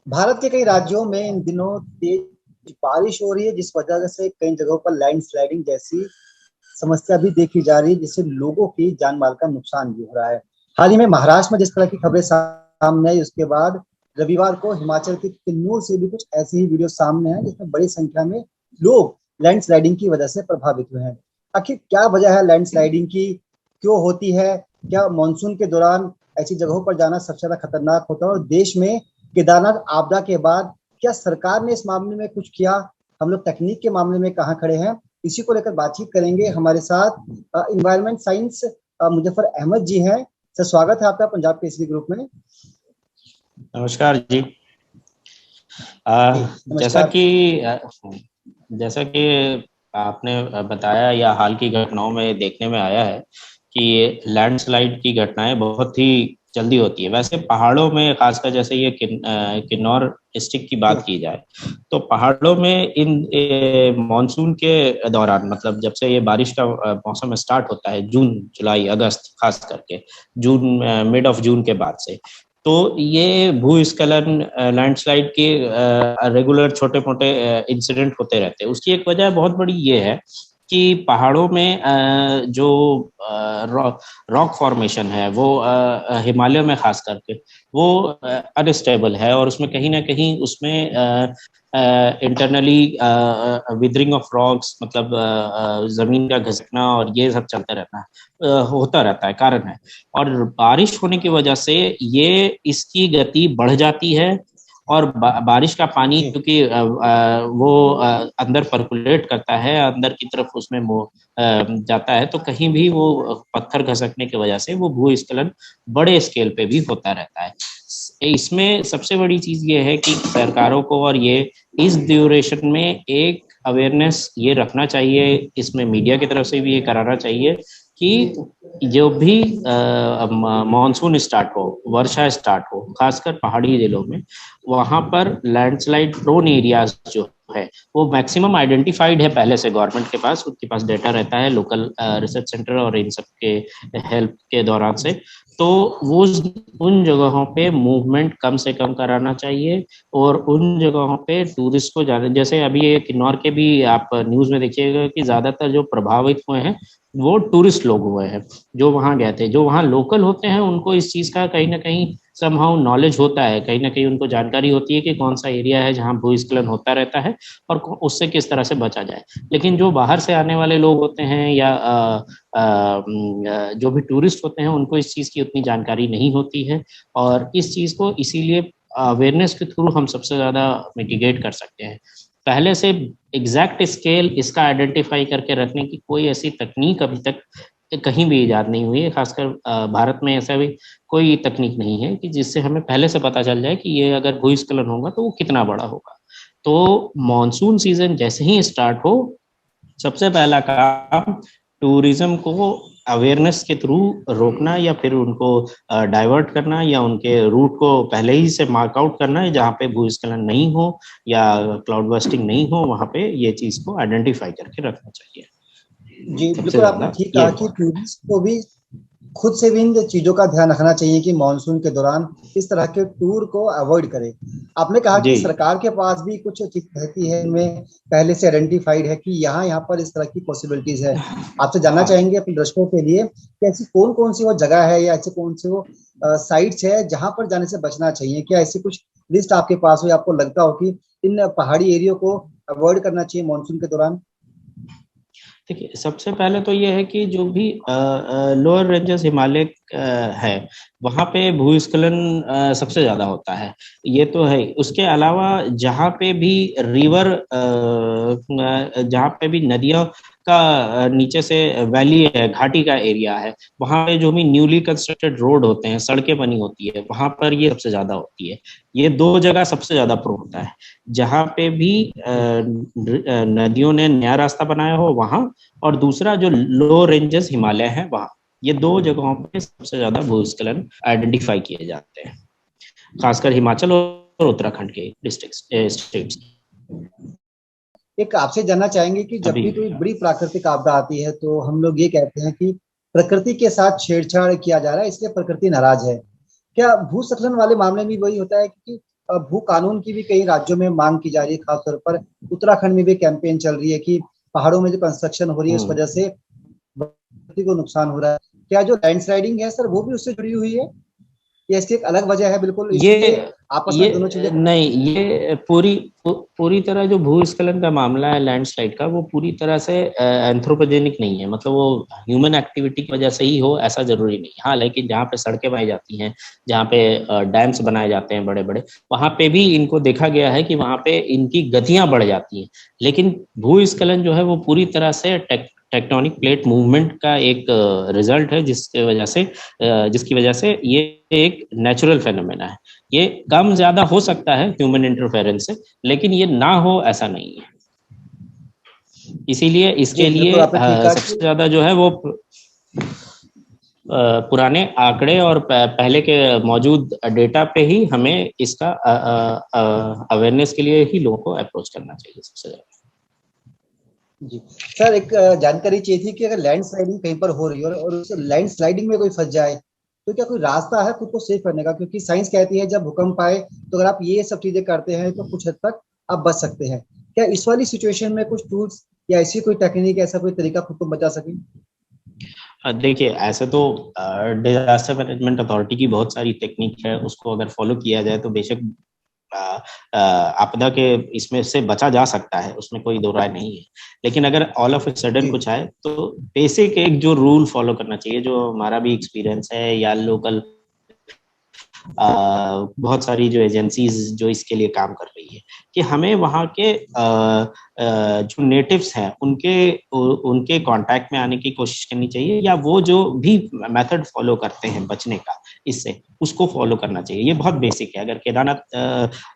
भारत के कई राज्यों में इन दिनों तेज बारिश हो रही है, जिस वजह से कई जगहों पर लैंडस्लाइडिंग जैसी समस्या भी देखी जा रही है, जिससे लोगों की जान माल का नुकसान भी हो रहा है। हाल ही में महाराष्ट्र में जिस तरह की खबरें सामने आई, उसके बाद रविवार को हिमाचल के किन्नौर से भी कुछ ऐसी ही वीडियो सामने है, जिसमें बड़ी संख्या में लोग लैंडस्लाइडिंग की वजह से प्रभावित हुए हैं। आखिर क्या वजह है लैंडस्लाइडिंग की, क्यों होती है? क्या मानसून के दौरान ऐसी जगहों पर जाना सबसे ज्यादा खतरनाक होता है? और देश में केदारनाथ आपदा के बाद क्या सरकार ने इस मामले में कुछ किया? हम लोग तकनीक के मामले में कहाँ खड़े हैं, इसी को लेकर बातचीत करेंगे। हमारे साथ इन्वायरमेंट साइंस मुजफ्फर अहमद जी हैं। सर, स्वागत है आपका पंजाब केसरी ग्रुप में। नमस्कार जी। जैसा नमस्कार। कि आपने बताया या हाल की घटनाओं में देखने में आया है कि लैंडस्लाइड की घटनाएं बहुत ही जल्दी होती है। वैसे पहाड़ों में खासकर जैसे ये किन्नौर डिस्ट्रिक्ट की बात की जाए तो पहाड़ों में इन मॉनसून के दौरान, मतलब जब से ये बारिश का मौसम स्टार्ट होता है, जून जुलाई अगस्त, खास करके जून, मिड ऑफ जून के बाद से, तो ये भूस्खलन लैंडस्लाइड के रेगुलर छोटे मोटे इंसिडेंट होते रहते हैं। उसकी एक वजह बहुत बड़ी ये है कि पहाड़ों में जो रॉक फॉर्मेशन है वो हिमालय में खास करके वो अनस्टेबल है, और उसमें कहीं ना कहीं उसमें इंटरनली विदरिंग ऑफ रॉक्स, मतलब जमीन का घिसकना और ये सब चलता रहता है, होता रहता है, कारण है। और बारिश होने की वजह से ये इसकी गति बढ़ जाती है, और बारिश का पानी क्योंकि वो अंदर परकुलेट करता है, अंदर की तरफ उसमें जाता है, तो कहीं भी वो पत्थर घसकने की वजह से वो भूस्खलन बड़े स्केल पे भी होता रहता है। इसमें सबसे बड़ी चीज ये है कि सरकारों को और ये इस ड्यूरेशन में एक अवेयरनेस ये रखना चाहिए, इसमें मीडिया की तरफ से भी ये कराना चाहिए कि जो भी मानसून स्टार्ट हो, वर्षा स्टार्ट हो, खासकर पहाड़ी जिलों में, वहां पर लैंडस्लाइड प्रोन एरियाज जो है वो मैक्सिमम आइडेंटिफाइड है पहले से। गवर्नमेंट के पास, उनके पास डेटा रहता है, लोकल रिसर्च सेंटर और इन सब के हेल्प के दौरान से। तो वो उन जगहों पे मूवमेंट कम से कम कराना चाहिए, और उन जगहों पे टूरिस्ट को जाने, जैसे अभी ये किन्नौर के भी आप न्यूज में देखिएगा कि ज्यादातर जो प्रभावित हुए हैं वो टूरिस्ट लोग हुए हैं, जो वहां गए थे। जो वहां लोकल होते हैं उनको इस चीज का कहीं ना कहीं समहाउ नॉलेज होता है, कहीं ना कहीं उनको जानकारी होती है कि कौन सा एरिया है जहाँ भूस्खलन होता रहता है और उससे किस तरह से बचा जाए। लेकिन जो बाहर से आने वाले लोग होते हैं या जो भी टूरिस्ट होते हैं, उनको इस चीज की उतनी जानकारी नहीं होती है, और इस चीज को इसीलिए अवेयरनेस के थ्रू हम सबसे ज्यादा मिटिगेट कर सकते हैं। पहले से एग्जैक्ट स्केल इसका आइडेंटिफाई करके रखने की कोई ऐसी तकनीक अभी तक कहीं भी इजाद नहीं हुई है। खासकर भारत में ऐसा भी कोई तकनीक नहीं है कि जिससे हमें पहले से पता चल जाए कि ये अगर भूस्खलन होगा तो वो कितना बड़ा होगा। तो मॉनसून सीजन जैसे ही स्टार्ट हो, सबसे पहला काम टूरिज्म को अवेयरनेस के थ्रू रोकना, या फिर उनको डाइवर्ट करना, या उनके रूट को पहले ही से मार्क आउट करना है, जहाँ पे भूस्खलन नहीं हो या क्लाउड बस्टिंग नहीं हो, वहां पे ये चीज को आइडेंटिफाई करके रखना चाहिए। जी, सबसे बिल्कुल आपने ज्यादा ठीक ये कहा कि हुआ। टूरिस्ट को भी खुद से भी इन चीजों का ध्यान रखना चाहिए कि मानसून के दौरान इस तरह के टूर को अवॉइड करें। आपने कहा कि जी सरकार के पास भी कुछ चीज रहती है, इनमें पहले से आइडेंटिफाइड है कि यहाँ यहाँ पर इस तरह की पॉसिबिलिटीज है। आपसे जानना हाँ। चाहेंगे अपने दर्शकों के लिए कि ऐसी कौन कौन सी वो जगह है या ऐसे कौन से वो साइट्स है जहां पर जाने से बचना चाहिए? क्या ऐसी कुछ लिस्ट आपके पास हो या आपको लगता हो कि इन पहाड़ी एरियो को अवॉइड करना चाहिए मानसून के दौरान? देखिए, सबसे पहले तो ये है कि जो भी लोअर रेंजेस हिमालय है, वहाँ पे भूस्खलन सबसे ज्यादा होता है, ये तो है। उसके अलावा जहाँ पे भी रिवर, जहाँ पे भी नदियों का नीचे से वैली है, घाटी का एरिया है, वहाँ पे जो भी न्यूली कंस्ट्रक्टेड रोड होते हैं, सड़कें बनी होती है, वहाँ पर ये सबसे ज्यादा होती है। ये दो जगह सबसे ज्यादा प्रो होता है, जहाँ पे भी नदियों ने नया रास्ता बनाया हो वहाँ, और दूसरा जो लो रेंजेस हिमालय है वहाँ। ये दो जगहों पे सबसे ज्यादा भूस्खलन आइडेंटिफाई किए जाते हैं, खासकर हिमाचल और उत्तराखंड के डिस्ट्रिक्ट स्टेट्स। एक आपसे जानना चाहेंगे कि जब अभी भी कोई बड़ी प्राकृतिक आपदा आती है तो हम लोग ये कहते हैं कि प्रकृति के साथ छेड़छाड़ किया जा रहा है, इसलिए प्रकृति नाराज है। क्या भूस्खलन वाले मामले में वही होता है कि भू कानून की भी कई राज्यों में मांग की जा रही है, खासतौर पर उत्तराखंड में भी कैंपेन चल रही है कि पहाड़ों में जो कंस्ट्रक्शन हो रही है उस वजह से प्रकृति को नुकसान हो रहा है। क्या जो लैंडस्लाइडिंग है सर वो भी उससे जुड़ी हुई है, या इसकी एक अलग वजह है बिल्कुल, इसलिए ये आपस में दोनों ये चीजें? नहीं, ये पूरी तरह जो भूस्खलन का मामला है लैंडस्लाइड का, वो पूरी तरह से एंथ्रोपोजेनिक नहीं है, मतलब वो ह्यूमन एक्टिविटी की वजह से ही हो ऐसा जरूरी नहीं। हाँ, लेकिन जहाँ पे सड़कें बनाई जाती हैं, जहाँ पे डैम्स बनाए जाते हैं बड़े बड़े, वहां पे भी इनको देखा गया है कि वहां पे इनकी गतियां बढ़ जाती हैं। लेकिन भूस्खलन जो है वो पूरी तरह से टेक्टोनिक प्लेट मूवमेंट का एक रिजल्ट है, जिसकी वजह से ये एक नेचुरल फेनोमेना है। ये कम ज्यादा हो सकता है ह्यूमन इंटरफेरेंस से, लेकिन ये ना हो ऐसा नहीं है। इसीलिए जी इसके लिए बिल्कुल, आपने ठीक कहा सबसे कि ज्यादा जो है वो पुराने आंकड़े और पहले के मौजूद डेटा पे ही हमें इसका अवेयरनेस के लिए ही लोगों को अप्रोच करना चाहिए सबसे ज्यादा। जी सर, एक जानकारी चाहिए थी कि अगर लैंड स्लाइडिंग कहीं पर हो रही है और उस लैंड स्लाइडिंग में कोई फंस जाए, तो क्या कोई रास्ता है खुद को सेव करने का? क्योंकि साइंस कहती है जब भूकंप आए तो अगर आप ये सब चीजें करते हैं तो कुछ हद तक आप बच सकते हैं। क्या इस वाली सिचुएशन में कुछ टूल्स या ऐसी कोई टेक्निक, ऐसा कोई तरीका खुद को बचा सकें? देखिए, ऐसे तो डिजास्टर मैनेजमेंट अथॉरिटी की बहुत सारी टेक्निक है, उसको अगर फॉलो किया जाए तो बेशक आपदा के इसमें से बचा जा सकता है, उसमें कोई दो राय नहीं है। लेकिन अगर ऑल ऑफ ए सडन जी कुछ आए तो बेसिक एक जो रूल फॉलो करना चाहिए, जो हमारा भी एक्सपीरियंस है या लोकल बहुत सारी जो एजेंसीज जो इसके लिए काम कर रही है, कि हमें वहाँ के जो नेटिव्स हैं उनके कांटेक्ट में आने की कोशिश करनी चाहिए, या वो जो भी मेथड फॉलो करते हैं बचने का इससे, उसको फॉलो करना चाहिए। ये बहुत बेसिक है। अगर केदारनाथ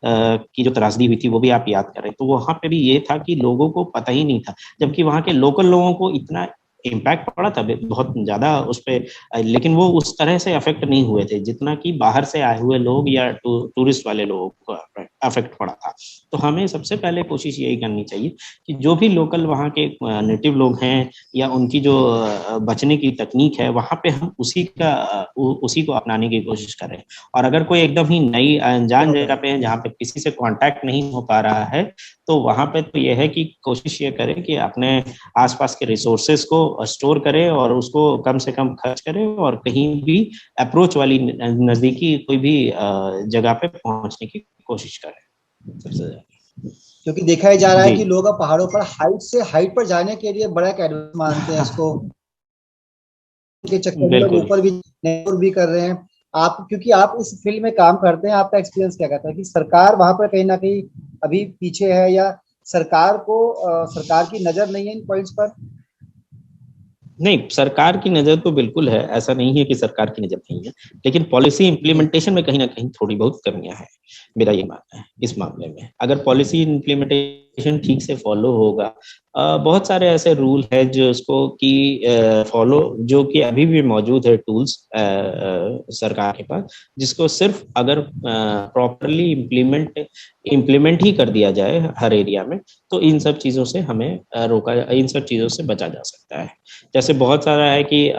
की जो त्रासदी हुई थी वो भी आप याद करें, तो वहां पे भी ये था कि लोगों को पता ही नहीं था, जबकि वहां के लोकल लोगों को इतना इम्पैक्ट पड़ा था बहुत ज्यादा उस पर, लेकिन वो उस तरह से अफेक्ट नहीं हुए थे जितना कि बाहर से आए हुए लोग या टूरिस्ट वाले लोगों को अफेक्ट पड़ा था। तो हमें सबसे पहले कोशिश यही करनी चाहिए कि जो भी लोकल वहाँ के नेटिव लोग हैं या उनकी जो बचने की तकनीक है, वहाँ पे हम उसी को अपनाने की कोशिश करें। और अगर कोई एकदम ही नई अनजान जगह पे है जहाँ पे किसी से कांटेक्ट नहीं हो पा रहा है, तो वहाँ पे तो यह है कि कोशिश ये करें कि अपने आसपास के रिसोर्सेज को स्टोर करें और उसको कम से कम खर्च करें, और कहीं भी अप्रोच वाली नजदीकी कोई भी जगह पे पहुंचने की कोशिश करें सबसे ज्यादा। क्योंकि देखा ही जा रहा है जी कि लोग अब पहाड़ों पर हाइट से हाइट पर जाने के लिए बड़ा एक एडवांस मानते हैं इसको, के चक्कर में लोग बिल्कुल। ऊपर भी कर रहे हैं। आप, क्योंकि आप इस फील्ड में काम करते हैं, आपका एक्सपीरियंस क्या कहता है कि सरकार वहां पर कहीं ना कहीं अभी पीछे है, या सरकार की नजर नहीं है इन पॉइंट्स पर? नहीं, सरकार की नजर तो बिल्कुल है, ऐसा नहीं है कि सरकार की नजर नहीं है, लेकिन पॉलिसी जी इंप्लीमेंटेशन में कहीं ना कहीं थोड़ी बहुत कमियां हैं। मेरा ये मानना है इस मामले में। अगर पॉलिसी इंप्लीमेंटेशन ठीक से फॉलो होगा, बहुत सारे ऐसे रूल है जो उसको कि फॉलो, जो कि अभी भी मौजूद है टूल्स सरकार के पास, जिसको सिर्फ अगर प्रॉपरली इम्प्लीमेंट ही कर दिया जाए हर एरिया में, तो इन सब चीजों से हमें इन सब चीजों से बचा जा सकता है। जैसे बहुत सारा है कि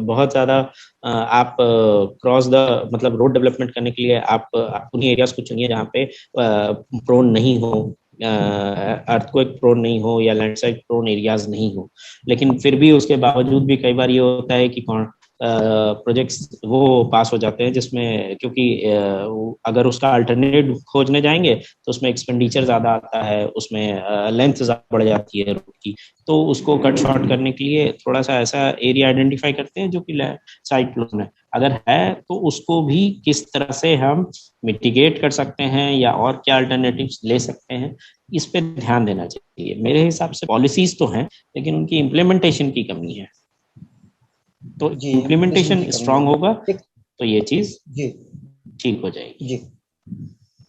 बहुत ज्यादा आप क्रॉस द मतलब रोड डेवलपमेंट करने के लिए आप उन्हीं एरियाज को चुनिए जहाँ पे प्रोन नहीं हो, अर्थक्वेक प्रोन नहीं हो या लैंडस्लाइड प्रोन एरियाज नहीं हो। लेकिन फिर भी उसके बावजूद भी कई बार ये होता है कि प्रोजेक्ट्स वो पास हो जाते हैं जिसमें, क्योंकि अगर उसका अल्टरनेट खोजने जाएंगे तो उसमें एक्सपेंडिचर ज्यादा आता है, उसमें लेंथ ज्यादा बढ़ जाती है रोड की। तो उसको कट शॉर्ट करने के लिए थोड़ा सा ऐसा एरिया आइडेंटिफाई करते हैं जो कि साइड प्लोन है, अगर है तो उसको भी किस तरह से हम मिटिगेट कर सकते हैं या और क्या अल्टरनेटिव्स ले सकते हैं, इस पे ध्यान देना चाहिए। मेरे हिसाब से पॉलिसीज तो हैं, लेकिन उनकी इम्प्लीमेंटेशन की कमी है। तो जी, इम्प्लीमेंटेशन इम्प्लीमेंटेशन की कमी है। स्ट्रांग होगा एक तो ये चीज जी ठीक हो जाएगी। जी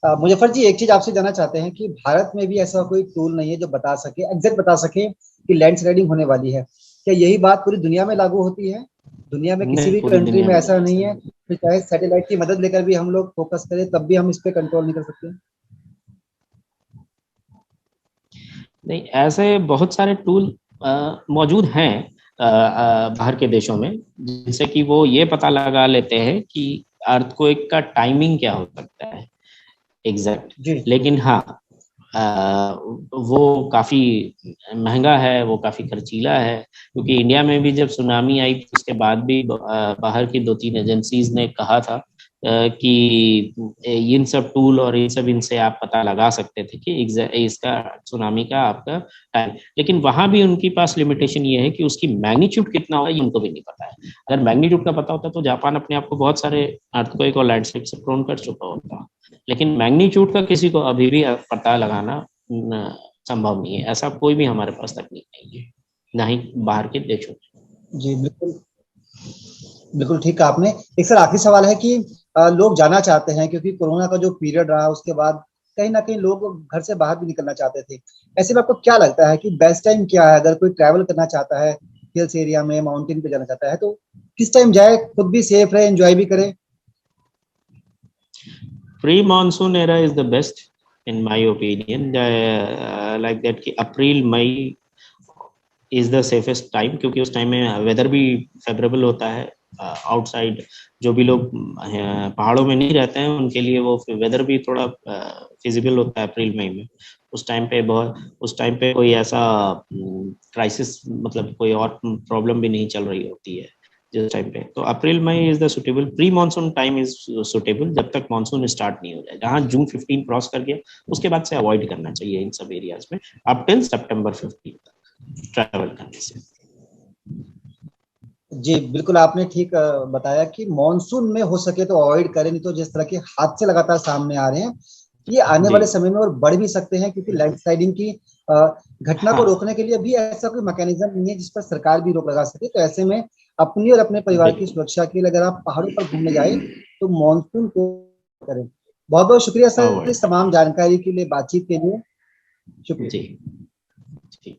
मुजफ्फर जी, एक चीज आपसे जानना चाहते हैं कि भारत में भी ऐसा कोई टूल नहीं है जो बता सके, एग्जैक्ट बता सके कि लैंडस्लाइडिंग होने वाली है। क्या यही बात पूरी दुनिया में लागू होती है? दुनिया में किसी नहीं, भी पूरी कंट्री दुनिया में में ऐसा नहीं नहीं ऐसा है, नहीं। फिर चाहे सैटेलाइट की मदद लेकर भी हम लोग फोकस करें तब भी हम इस पे कंट्रोल नहीं कर सकते? नहीं, ऐसे बहुत सारे टूल मौजूद हैं बाहर के देशों में, जिनसे कि वो ये पता लगा लेते हैं कि अर्थक्वेक का टाइमिंग क्या हो सकता है एग्जैक्ट, जी लेकिन हाँ वो काफी महंगा है, वो काफी खर्चीला है, क्योंकि इंडिया में भी जब सुनामी आई तो उसके बाद भी बाहर की 2-3 एजेंसीज ने कहा था कि इन सब टूल और इन सब इनसे आप पता लगा सकते थे कि इसका सुनामी का आपका टाइम, लेकिन वहां भी उनके पास लिमिटेशन ये है कि उसकी मैग्नीट्यूड कितना होगा ये उनको भी नहीं पता है। अगर मैग्नीट्यूड का पता होता तो जापान अपने आप को बहुत सारे अर्थक्वेक और लैंडस्लाइड से प्रोन कर चुका होता, लेकिन मैग्नीट्यूड का किसी को अभी भी पता लगाना संभव नहीं है। ऐसा कोई भी हमारे पास तकनीक नहीं है, ना ही बाहर के देशों में। जी बिल्कुल, बिल्कुल ठीक कहा आपने। एक सर आखिरी सवाल है कि लोग जाना चाहते हैं, क्योंकि कोरोना का जो पीरियड रहा उसके बाद कहीं ना कहीं लोग घर से बाहर भी निकलना चाहते थे। ऐसे में आपको क्या लगता है कि बेस्ट टाइम क्या है, अगर कोई ट्रैवल करना चाहता है, हिल्स एरिया में माउंटेन पे जाना चाहता है, तो किस टाइम जाए, खुद भी सेफ रहे, एंजॉय भी करे? Pre-monsoon era is the best in my opinion. Like that कि April May is the safest time, क्योंकि उस टाइम में वेदर भी फेवरेबल होता है। आउटसाइड जो भी लोग पहाड़ों में नहीं रहते हैं उनके लिए वो वेदर भी थोड़ा फिजिबल होता है अप्रैल मई में। उस टाइम पे कोई ऐसा क्राइसिस, मतलब कोई और प्रॉब्लम भी नहीं चल रही होती है जिस टाइम पे। तो April May is the suitable pre monsoon time, is suitable जब तक मानसून स्टार्ट नहीं हो जाए। जहाँ जून 15 क्रॉस कर गया उसके बाद से अवॉइड करना चाहिए इन सब एरियाज में अप टिल सितंबर 15 तक ट्रैवल करने से। जी बिल्कुल, आपने ठीक बताया कि मॉनसून में हो सके तो अवॉइड करें, नहीं तो जिस तरह के हादसे लगातार सामने आ रहे हैं ये आने जी वाले समय में और बढ़ भी सकते हैं, क्योंकि लैंडस्लाइडिंग की अ, घटना को हाँ रोकने के लिए भी ऐसा कोई मैकेनिज्म नहीं है जिस पर सरकार भी रोक लगा सके। तो ऐसे में अपनी और अपने परिवार की बिल्कुल। सुरक्षा के लिए अगर आप पहाड़ों पर घूमने जाए तो मॉनसून को करें। बहुत बहुत शुक्रिया सर अवॉइड इस करें। तमाम जानकारी के लिए, बातचीत के लिए। शुक्रिया। जी जी।